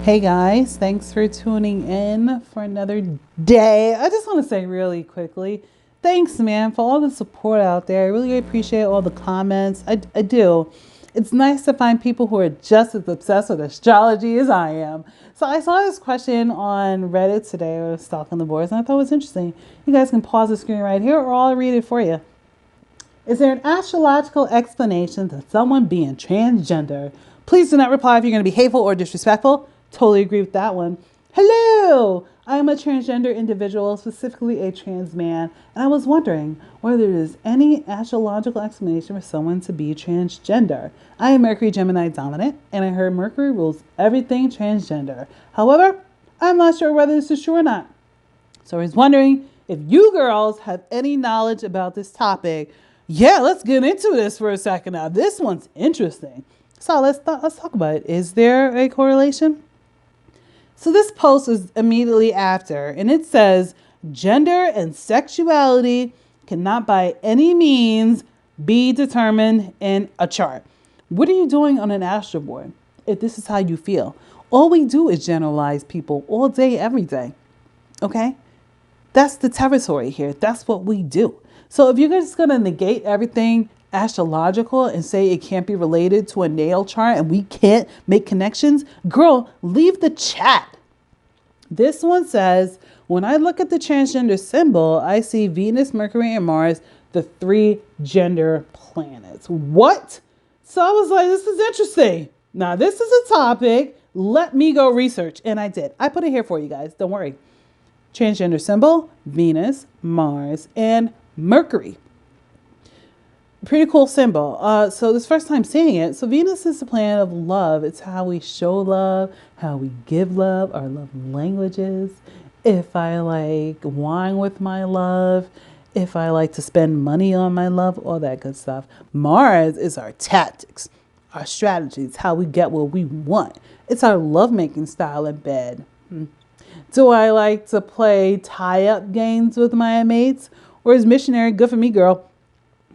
Hey guys, thanks for tuning in for another day. I just want to say really quickly, thanks man for all the support out there. I really appreciate all the comments. I do. It's nice to find people who are just as obsessed with astrology as I am. So I saw this question on Reddit today. I was stalking the boards and I thought it was interesting. You guys can pause the screen right here or I'll read it for you. Is there an astrological explanation to someone being transgender? Please do not reply if you're going to be hateful or disrespectful. Totally agree with that one. Hello! I am a transgender individual, specifically a trans man, and I was wondering whether there is any astrological explanation for someone to be transgender. I am Mercury Gemini dominant, and I heard Mercury rules everything transgender. However, I'm not sure whether this is true or not. So I was wondering if you girls have any knowledge about this topic. Yeah, let's get into this for a second now. This one's interesting. So let's talk about it. Is there a correlation? So this post is immediately after, and it says, gender and sexuality cannot by any means be determined in a chart. What are you doing on an astro board if this is how you feel? All we do is generalize people all day, every day. Okay? That's the territory here. That's what we do. So if you're just going to negate everything astrological and say it can't be related to a natal chart and we can't make connections, girl, leave the chat. This one says, when I look at the transgender symbol, I see Venus, Mercury, and Mars, the 3 gender planets. What? So I was like, this is interesting. Now, this is a topic. Let me go research. And I did. I put it here for you guys. Don't worry. Transgender symbol, Venus, Mars, and Mercury. Pretty cool symbol. So this first time seeing it. So Venus is the planet of love. It's how we show love, how we give love, our love languages. If I like wine with my love, if I like to spend money on my love, all that good stuff. Mars is our tactics, our strategies, how we get what we want. It's our lovemaking style in bed. Do I like to play tie-up games with my mates? Or is missionary good for me, girl?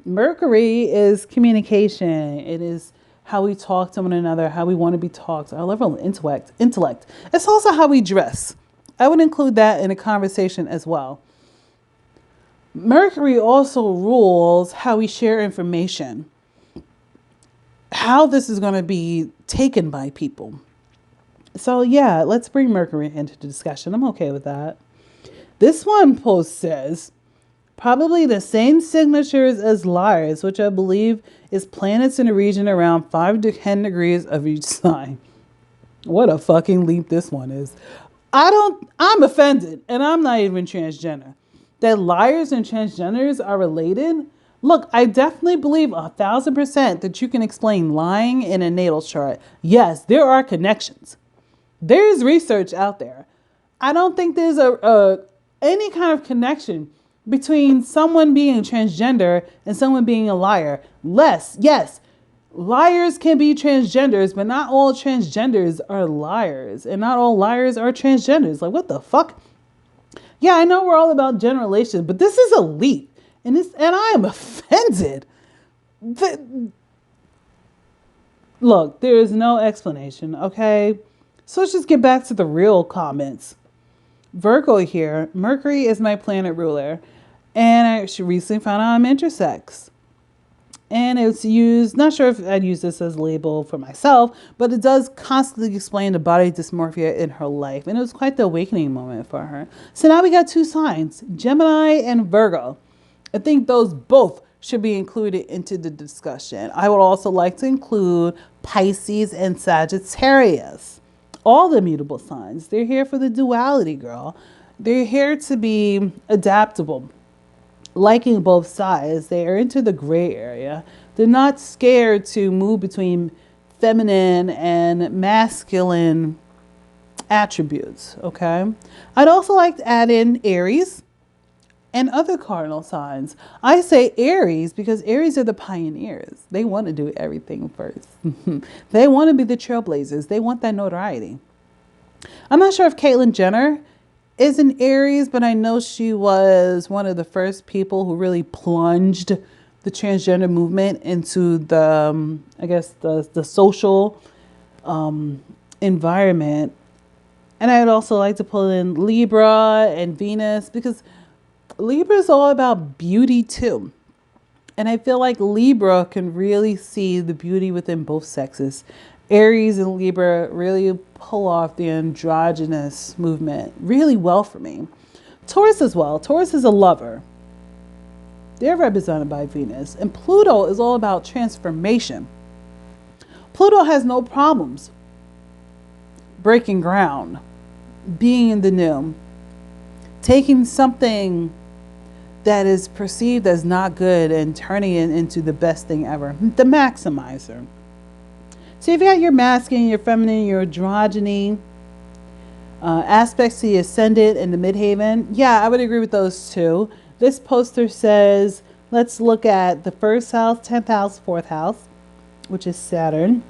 Mercury is communication. It is how we talk to one another, how we want to be talked, our level of intellect. It's also how we dress. I would include that in a conversation as well. Mercury also rules how we share information, how this is going to be taken by people. So yeah, let's bring Mercury into the discussion. I'm okay with that. This one post says, probably the same signatures as liars, which I believe is planets in a region around 5 to 10 degrees of each sign. What a fucking leap this one is. I'm offended, and I'm not even transgender. That liars and transgenders are related? Look, I definitely believe 1,000% that you can explain lying in a natal chart. Yes, there are connections. There is research out there. I don't think there's any kind of connection between someone being transgender and someone being a liar. Yes, liars can be transgenders, but not all transgenders are liars, and not all liars are transgenders. Like, what the fuck? Yeah, I know we're all about generalizations, but this is a leap, and I am offended. Look, there is no explanation, okay? So let's just get back to the real comments. Virgo here. Mercury is my planet ruler. And I actually recently found out I'm intersex. And it's used, not sure if I'd use this as a label for myself, but it does constantly explain the body dysmorphia in her life. And it was quite the awakening moment for her. So now we got 2 signs, Gemini and Virgo. I think those both should be included into the discussion. I would also like to include Pisces and Sagittarius. All the mutable signs. They're here for the duality, girl. They're here to be adaptable, liking both sides. They are into the gray area. They're not scared to move between feminine and masculine attributes, okay? I'd also like to add in Aries and other cardinal signs. I say Aries because Aries are the pioneers. They want to do everything first. They want to be the trailblazers. They want that notoriety. I'm not sure if Caitlyn Jenner is an Aries, but I know she was one of the first people who really plunged the transgender movement into the, I guess, the social environment And I'd also like to pull in Libra and Venus, because Libra is all about beauty too. And I feel like Libra can really see the beauty within both sexes. Aries and Libra really pull off the androgynous movement really well for me. Taurus as well. Taurus is a lover. They're represented by Venus. And Pluto is all about transformation. Pluto has no problems breaking ground, being in the new, taking something that is perceived as not good and turning it into the best thing ever. The maximizer. So you've got your masculine, your feminine, your androgyny aspects to the ascendant and the midheaven. Yeah, I would agree with those two. This poster says, let's look at the first house, 10th house, 4th house, which is Saturn.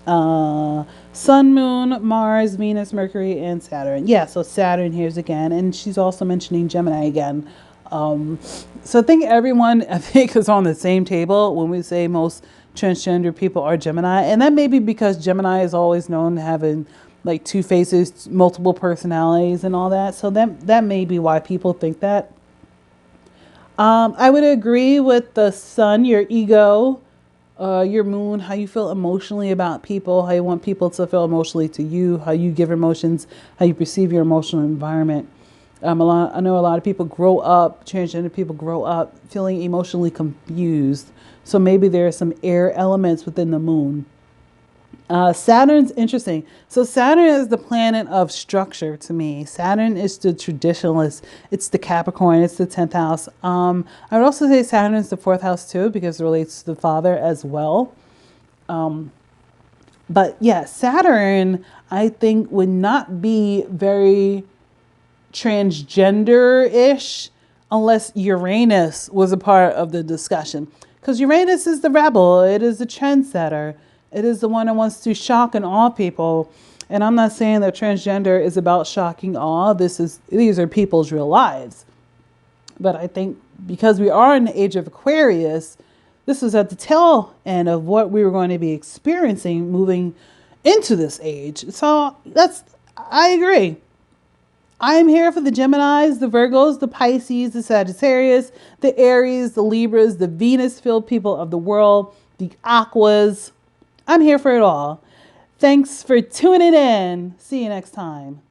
Sun, Moon, Mars, Venus, Mercury, and Saturn. Yeah, so Saturn here's again. And she's also mentioning Gemini again. So I think everyone, is on the same table when we say most transgender people are Gemini. And that may be because Gemini is always known to having like two faces, multiple personalities and all that. So that may be why people think that. I would agree with the sun, your ego, your moon, how you feel emotionally about people, how you want people to feel emotionally to you, how you give emotions, how you perceive your emotional environment. I know a lot of people transgender people grow up feeling emotionally confused. So maybe there are some air elements within the moon. Saturn's interesting. So Saturn is the planet of structure to me. Saturn is the traditionalist. It's the Capricorn. It's the 10th house. I would also say Saturn is the 4th house too, because it relates to the father as well. But yeah, Saturn, I think, would not be very transgender-ish unless Uranus was a part of the discussion. Because Uranus is the rebel. It is the trendsetter. It is the one that wants to shock and awe people. And I'm not saying that transgender is about shocking awe. These are people's real lives. But I think because we are in the age of Aquarius, this is at the tail end of what we were going to be experiencing moving into this age. So I agree. I'm here for the Geminis, the Virgos, the Pisces, the Sagittarius, the Aries, the Libras, the Venus-filled people of the world, the Aquas. I'm here for it all. Thanks for tuning in. See you next time.